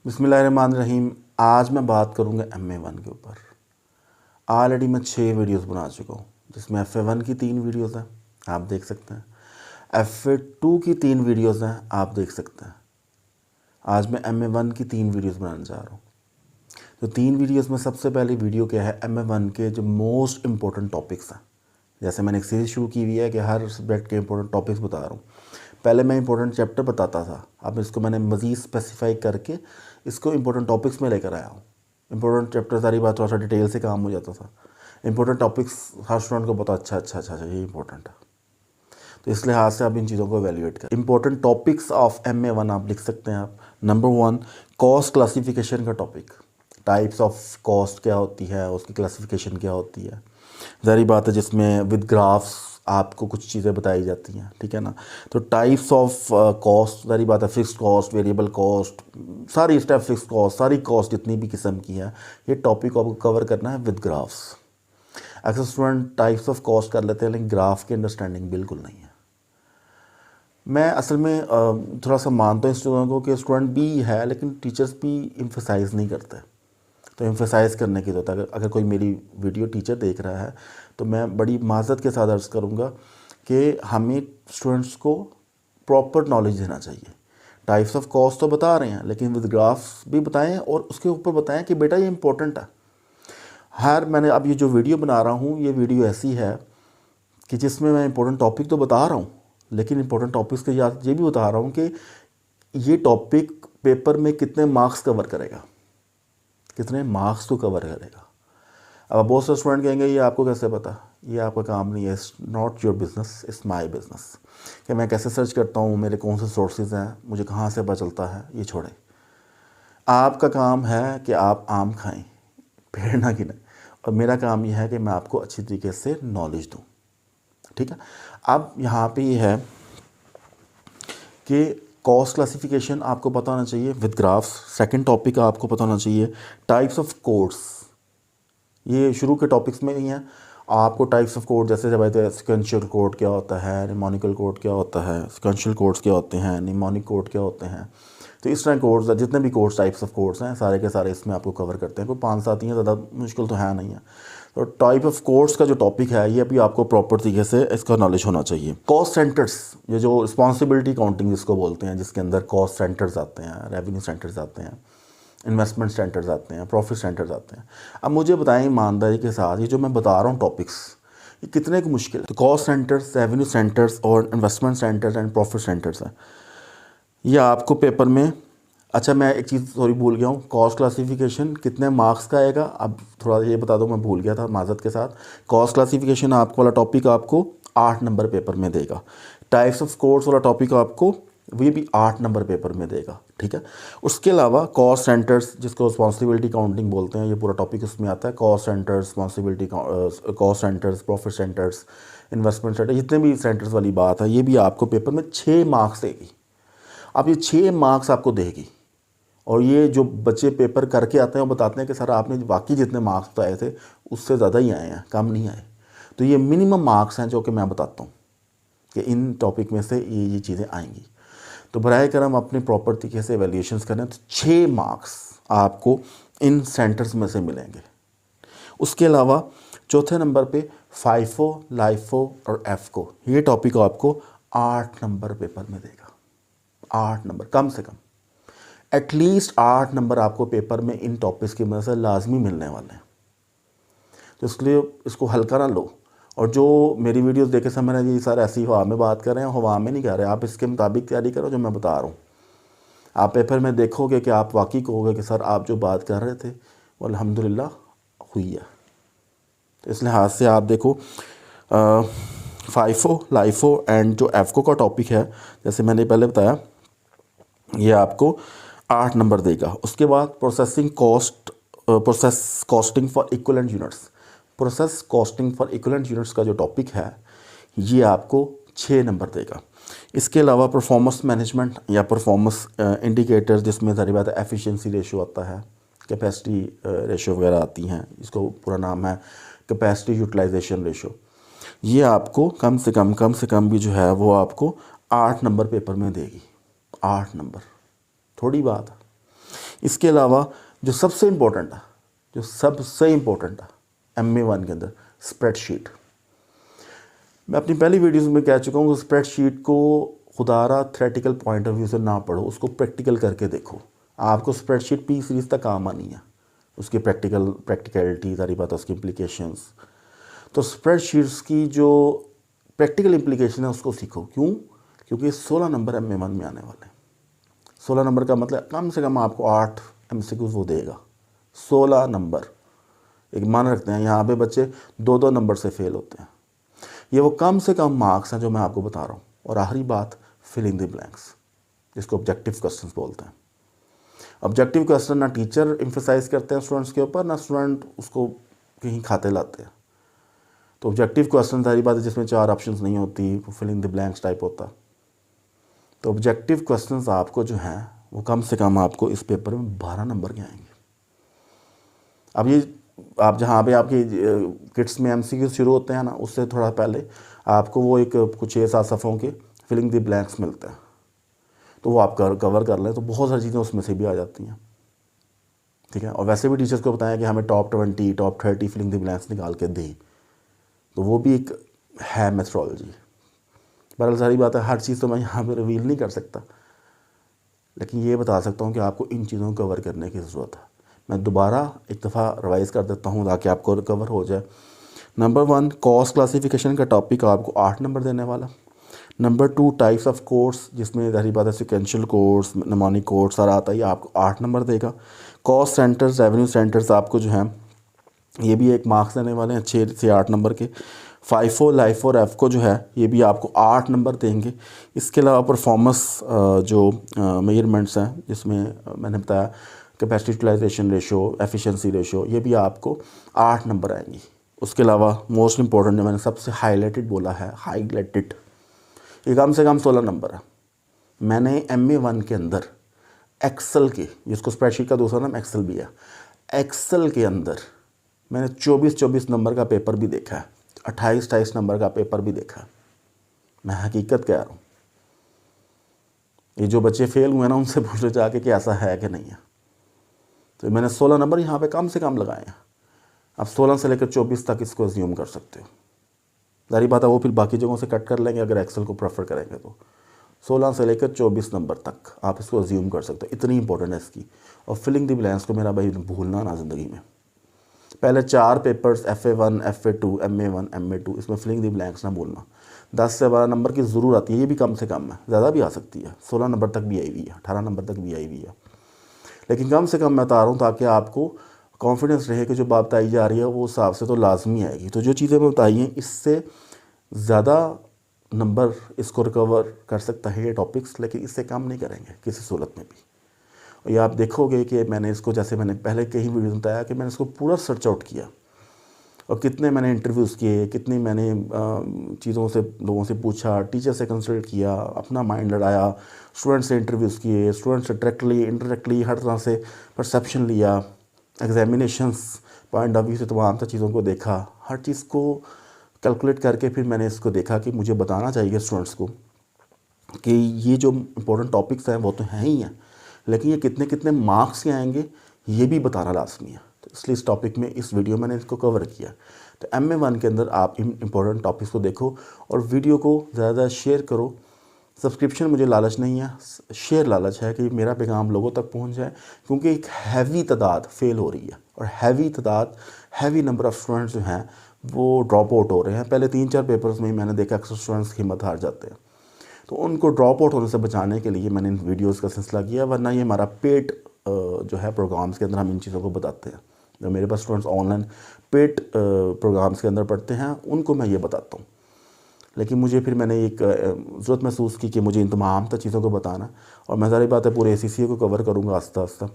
बिस्मिल्लाहिर्रहमानिर्रहीम। आज मैं बात करूँगा MA1 के ऊपर। ऑलरेडी मैं 6 वीडियोस बना चुका हूँ, जिसमें FA1 की 3 वीडियोस हैं, आप देख सकते हैं। FA2 की 3 वीडियोस हैं, आप देख सकते हैं। आज मैं MA1 की 3 वीडियोस बनाने जा रहा हूँ। तो 3 वीडियोस में सबसे पहली वीडियो क्या है, MA1 के जो मोस्ट इम्पोर्टेंट टॉपिक्स हैं। जैसे मैंने एक सीरीज़ शुरू की हुई है कि हर सब्जेक्ट के इंपॉर्टेंट टॉपिक्स बता रहा हूँ। पहले मैं इंपॉर्टेंट चैप्टर बताता था, अब इसको मैंने मज़ीद स्पेसिफाई करके इसको इंपॉर्टेंट टॉपिक्स में लेकर आया हूँ। इंपॉर्टेंट चैप्टर सारी बात थोड़ा सा डिटेल से काम हो जाता था। इंपॉर्टेंट टॉपिक्स हर स्टूडेंट को पता अच्छा ये इंपॉर्टेंट है, तो इस लिहाज से आप इन चीज़ों को एवेल्यूएट करें। इंपॉर्टेंट टॉपिक्स ऑफ MA1 आप लिख सकते हैं आप। नंबर 1, कॉस्ट क्लासिफिकेशन का टॉपिक। टाइप्स ऑफ कॉस्ट क्या होती है, उसकी क्लासिफिकेशन क्या होती है, ज़ाहिर बात है, जिसमें विद ग्राफ्स आपको कुछ चीज़ें बताई जाती हैं, ठीक है ना। तो टाइप्स ऑफ कॉस्ट, ज़ाहिर बात है, फिक्स्ड कॉस्ट, वेरिएबल कॉस्ट, सारी स्टेप फिक्स्ड कॉस्ट, सारी कॉस्ट जितनी भी किस्म की है, ये टॉपिक को आपको कवर करना है विद ग्राफ्स। अक्सर स्टूडेंट टाइप्स ऑफ कॉस्ट कर लेते हैं, लेकिन ग्राफ की अंडरस्टैंडिंग बिल्कुल नहीं है। मैं असल में थोड़ा सा मानता हूँ स्टूडेंट को कि स्टूडेंट भी है, लेकिन टीचर्स भी एम्फसाइज़ नहीं करते। तो एम्फसाइज़ करने की ज़रूरत है। अगर कोई मेरी वीडियो टीचर देख रहा है तो मैं बड़ी माज़रत के साथ अर्ज़ करूँगा कि हमें स्टूडेंट्स को प्रॉपर नॉलेज देना चाहिए। टाइप्स ऑफ कॉस्ट तो बता रहे हैं, लेकिन विद ग्राफ्स भी बताएं और उसके ऊपर बताएं कि बेटा ये इंपॉर्टेंट है। मैंने अब ये जो वीडियो बना रहा हूँ, ये वीडियो ऐसी है कि जिसमें मैं इंपॉर्टेंट टॉपिक तो बता रहा हूँ, लेकिन इंपॉर्टेंट टॉपिक्स के साथ ये भी बता रहा हूँ कि ये टॉपिक पेपर में कितने मार्क्स कवर करेगा, कितने मार्क्स को कवर करेगा। अब बहुत से स्टूडेंट कहेंगे ये आपको कैसे पता, ये आपका काम नहीं है, it's not your business, it's my business. कि मैं कैसे सर्च करता हूँ, मेरे कौन से सोर्सेज हैं, मुझे कहाँ से पता चलता है, ये छोड़े। आपका काम है कि आप आम खाएं, पेड़ ना गिने, और मेरा काम ये है कि मैं आपको अच्छी तरीके से नॉलेज दूँ, ठीक है। अब यहाँ पे ये है कि कॉस्ट क्लासिफिकेशन आपको पता होना चाहिए विद ग्राफ्स। सेकंड टॉपिक आपको पता होना चाहिए टाइप्स ऑफ कोड्स। ये शुरू के टॉपिक्स में ही हैं। आपको टाइप्स ऑफ कोड जैसे जब आते हैं, सिक्वेंशियल कोड क्या होता है, निमोनिकल कोड क्या होता है, सिक्वेंशियल कोड्स क्या होते हैं, निमोनिक कोड क्या होते हैं। तो इस तरह कोड्स, जितने भी कोड्स, टाइप्स ऑफ कोड्स हैं, सारे के सारे इसमें आपको कवर करते हैं। कोई 5-7 ही हैं, ज़्यादा मुश्किल तो है नहीं है। तो टाइप ऑफ कोड्स का जो टॉपिक है, ये भी आपको प्रॉपर तरीके से इसका नॉलेज होना चाहिए। कॉस्ट सेंटर्स, ये जो रिस्पॉन्सिबिलिटी काउंटिंग जिसको बोलते हैं, जिसके अंदर कॉस्ट सेंटर्स आते हैं, रेवेन्यू सेंटर्स आते हैं, इन्वेस्टमेंट सेंटर्स आते हैं, प्रॉफिट सेंटर्स आते हैं। अब मुझे बताएं ईमानदारी के साथ, ये जो मैं बता रहा हूँ टॉपिक्स, ये कितने की मुश्किल है। तो कॉस्ट सेंटर्स, रेवेन्यू सेंटर्स और investment centres and profit centres हैं। ये आपको पेपर में, अच्छा मैं एक चीज़ सॉरी भूल गया हूँ, कॉस्ट क्लासिफिकेशन कितने मार्क्स का आएगा, अब थोड़ा ये बता दो, मैं भूल गया था माज़रत के साथ। कॉस्ट क्लासिफिकेशन आपको वाला टॉपिक आपको 8 नंबर पेपर में देगा। टाइप्स ऑफ कोड्स वाला टॉपिक आपको वो भी 8 नंबर पेपर में देगा, ठीक है। उसके अलावा कॉस्ट सेंटर्स, जिसको रिस्पॉन्सिबिलिटी काउंटिंग बोलते हैं, ये पूरा टॉपिक उसमें आता है। Cost centres, responsibility, cost centres, profit centres, investment centre, जितने भी सेंटर्स वाली बात है, ये भी आपको पेपर में 6 मार्क्स देगी। अब ये 6 मार्क्स आपको देगी, और ये जो बच्चे पेपर करके आते हैं वो बताते हैं कि सर आपने वाकई जितने मार्क्स बताए थे उससे ज़्यादा ही आए हैं, कम नहीं आए। तो ये मिनिमम मार्क्स हैं जो कि मैं बताता हूँ कि इन टॉपिक में से ये चीज़ें आएंगी। तो बराए करम अपने प्रॉपर तरीके से एवेल्यूएशंस करें, तो 6 मार्क्स आपको इन सेंटर्स में से मिलेंगे। उसके अलावा चौथे नंबर पे FIFO, LIFO और EFCO, ये टॉपिक आपको 8 नंबर पेपर में देगा। 8 नंबर कम से कम, एटलीस्ट 8 नंबर आपको पेपर में इन टॉपिक्स की वजह से लाजमी मिलने वाले हैं। तो इसलिए इसको हल्का ना लो। और जो मेरी वीडियोस देखे समझ रहे हैं जी सर ऐसी हवा में बात कर रहे हैं, हवा में नहीं कर रहे, आप इसके मुताबिक तैयारी करो जो मैं बता रहा हूँ। आप पेपर में देखोगे कि आप वाकई कहोगे कि सर आप जो बात कर रहे थे वो अल्हम्दुलिल्लाह हुई है। तो इस लिहाज से आप देखो, FIFO, LIFO एंड जो EFCO का टॉपिक है, जैसे मैंने पहले बताया, ये आपको 8 नंबर देगा। उसके बाद processing cost, process costing for equivalent units, process costing for equivalent units का जो टॉपिक है, ये आपको 6 नंबर देगा। इसके अलावा परफॉर्मेंस मैनेजमेंट या परफॉर्मेंस इंडिकेटर्स, जिसमें सारी बात है एफिशिएंसी रेशियो आता है, कैपेसिटी रेशियो वगैरह आती हैं, इसको पूरा नाम है कैपेसिटी यूटिलाइजेशन रेशियो, ये आपको कम से कम भी जो है वो आपको 8 नंबर पेपर में देगी। 8 नंबर थोड़ी बात है। इसके अलावा जो सबसे इम्पोर्टेंट है, MA1 के अंदर स्प्रेडशीट। मैं अपनी पहली वीडियोस में कह चुका हूँ, स्प्रेडशीट को खुदारा थ्योरेटिकल पॉइंट ऑफ व्यू से ना पढ़ो, उसको प्रैक्टिकल करके देखो। आपको स्प्रेडशीट P सीरीज़ तक काम आनी है, उसकी प्रैक्टिकलिटी सारी बात, उसकी इम्प्लीकेशंस। तो स्प्रेडशीट्स की जो प्रैक्टिकल इम्प्लीकेशन है उसको सीखो। क्यों? क्योंकि 16 नंबर MA1 में आने वाले हैं। 16 नंबर का मतलब कम से कम आपको 8 MCQs वो देगा। 16 नंबर, एक मान रखते हैं यहाँ पे बच्चे 2-2 नंबर से फेल होते हैं। ये वो कम से कम मार्क्स हैं जो मैं आपको बता रहा हूँ। और आखिरी बात, फिलिंग द ब्लैंक्स, जिसको ऑब्जेक्टिव क्वेश्चंस बोलते हैं। ऑब्जेक्टिव क्वेश्चन ना टीचर एम्फेसाइज करते हैं स्टूडेंट्स के ऊपर, ना स्टूडेंट उसको कहीं खाते लाते हैं। तो ऑब्जेक्टिव क्वेश्चन सारी बात है जिसमें 4 ऑप्शंस नहीं होती, वो फिलिंग द ब्लैंक्स टाइप होता। तो ऑब्जेक्टिव क्वेश्चंस आपको जो हैं वो कम से कम आपको इस पेपर में 12 नंबर के आएंगे। अब ये आप जहाँ पे आपके किट्स में MCQ शुरू होते हैं ना, उससे थोड़ा पहले आपको वो एक कुछ 6-7 सफ़ों के फिलिंग द ब्लैंक्स मिलते हैं। तो वो आप कवर कर लें तो बहुत सारी चीज़ें उसमें से भी आ जाती हैं, ठीक है। और वैसे भी टीचर्स को बताया कि हमें top 20 top 30 filling the blanks निकाल के दें, तो वो भी एक है मेथोडोलॉजी। बहरहाल सारी बात है, हर चीज़ तो मैं यहाँ पर रिवील नहीं कर सकता, लेकिन ये बता सकता हूँ कि आपको इन चीज़ों को कवर करने की ज़रूरत है। मैं दोबारा एक दफ़ा रिवाइज़ कर देता हूँ ताकि आपको कवर हो जाए। नंबर 1, कॉस्ट क्लासिफिकेशन का टॉपिक आपको 8 नंबर देने वाला। नंबर 2, टाइप्स ऑफ कोर्स, जिसमें जाहिर बात है सिक्वेंशियल कोर्स, निमोनिक कोर्स सारा आता है, ये आपको 8 नंबर देगा। कॉस्ट सेंटर्स, रेवेन्यू सेंटर्स आपको जो हैं ये भी एक मार्क्स देने वाले हैं 6 से 8 नंबर के। FIFO, LIFO और EFCO जो है ये भी आपको 8 नंबर देंगे। इसके अलावा परफॉर्मेंस जो मेजरमेंट्स हैं, जिसमें मैंने बताया capacity utilization ratio, efficiency ratio, ये भी आपको 8 नंबर आएंगी। उसके अलावा मोस्ट इंपॉर्टेंट जो मैंने सबसे हाईलाइटेड बोला है, हाईलाइटेड, ये कम से कम 16 नंबर है। मैंने MA1 के अंदर एक्सेल के, जिसको स्प्रेडशीट का दूसरा नाम एक्सेल भी है, एक्सेल के अंदर मैंने 24-24 नंबर का पेपर भी देखा है, 28-28 नंबर का पेपर भी देखा है। मैं हकीकत कह रहा हूँ। ये जो बच्चे फेल हुए ना, उनसे पूछो जाके कि ऐसा है कि नहीं है। तो मैंने 16 नंबर यहाँ पे कम से कम लगाए हैं। अब 16 से लेकर 24 तक इसको अज्यूम कर सकते हो। जारी बात है वो फिर बाकी जगहों से कट कर लेंगे अगर एक्सेल को प्रेफर करेंगे तो। 16 से लेकर 24 नंबर तक आप इसको अज्यूम कर सकते हो, इतनी इंपॉर्टेंट है इसकी। और फिलिंग द ब्लैंक्स को मेरा भाई भूलना ना ज़िंदगी में। पहले 4 papers FA1, FA2, MA1, MA2, इसमें फिलिंग द ब्लैंक्स ना भूलना। 10 से 12 नंबर की ज़रूर आती है, ये भी कम से कम है, ज़्यादा भी आ सकती है। 16 नंबर तक भी आई हुई है, 18 नंबर तक भी आई हुई है, लेकिन कम से कम मैं बता रहा हूँ ताकि आपको कॉन्फिडेंस रहे कि जो बात बताई जा रही है वो हिसाब से तो लाजमी आएगी। तो जो चीज़ें मैं बताई हैं, इससे ज़्यादा नंबर इसको रिकवर कर सकता है ये टॉपिक्स, लेकिन इससे कम नहीं करेंगे किसी सूरत में भी। और ये आप देखोगे कि मैंने इसको, जैसे मैंने पहले कई वीडियो में बताया कि मैंने इसको पूरा सर्च आउट किया और कितने मैंने इंटरव्यूज़ किए, कितनी मैंने चीज़ों से लोगों से पूछा, टीचर से कंसल्ट किया, अपना माइंड लड़ाया, स्टूडेंट से इंटरव्यूज़ किए, स्टूडेंट से डायरेक्टली इनडायरेक्टली हर तरह से परसेप्शन लिया, एग्जामिनेशंस पॉइंट ऑफ व्यू से तमाम चीज़ों को देखा, हर चीज़ को कैलकुलेट करके फिर मैंने इसको देखा कि मुझे बताना चाहिए स्टूडेंट्स को कि ये जो इम्पोर्टेंट टॉपिक्स हैं वो तो हैं ही हैं, लेकिन ये कितने कितने मार्क्स के आएंगे ये भी बताना लाजमी है। तो इसलिए इस टॉपिक में इस वीडियो मैंने इसको कवर किया। तो MA1 के अंदर आप इन इम्पोर्टेंट टॉपिक्स को देखो और वीडियो को ज़्यादा शेयर करो। सब्सक्रिप्शन मुझे लालच नहीं है, शेयर लालच है कि मेरा पैगाम लोगों तक पहुंच जाए, क्योंकि एक हैवी तादाद फेल हो रही है और हैवी नंबर ऑफ़ स्टूडेंट्स जो हैं वो ड्रॉप आउट हो रहे हैं। पहले 3-4 पेपर्स में ही मैंने देखा अक्सर स्टूडेंट्स हिम्मत हार जाते हैं। तो उनको ड्रॉप आउट होने से बचाने के लिए मैंने इन वीडियोस का सिलसिला किया, वरना ये हमारा पेड जो है प्रोग्राम्स के अंदर हम इन चीज़ों को बताते हैं। जो मेरे पास स्टूडेंट्स ऑनलाइन पेड प्रोग्राम्स के अंदर पढ़ते हैं उनको मैं ये बताता हूँ, लेकिन मुझे फिर मैंने एक ज़रूरत महसूस की कि मुझे इन तमाम चीज़ों को बताना, और मैं सारी बात है पूरे ACCA को कवर करूँगा आस्ता आस्ता।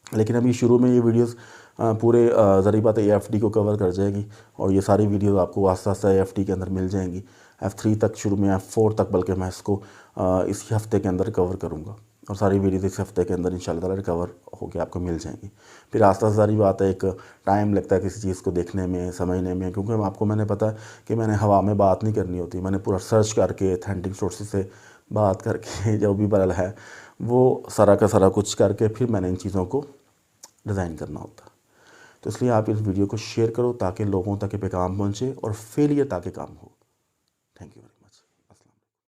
लेकिन अभी शुरू में ये वीडियोस पूरे ज़री बात AFD को कवर कर जाएगी और ये सारी वीडियोस आपको आस्ता आस्ता AFD के अंदर मिल जाएंगी। F3 तक, शुरू में F4 तक, बल्कि मैं इसको इसी हफ्ते के अंदर कवर करूँगा और सारी वीडियोस इस हफ्ते के अंदर इंशाल्लाह ताला रिकवर होकर आपको मिल जाएंगी। फिर आस्ता आस्ता सारी बात है, एक टाइम लगता है किसी चीज़ को देखने में, समझने में, क्योंकि आपको मैंने पता है कि मैंने हवा में बात नहीं करनी होती, मैंने पूरा सर्च करके ऑथेंटिक सोर्सेज से बात करके जो भी बदल है वो सारा का सारा कुछ करके फिर मैंने इन चीज़ों को डिज़ाइन करना होता। तो इसलिए आप इस वीडियो को शेयर करो ताकि लोगों तक ये पैगाम पहुँचे और फेलियर ताकि काम हो।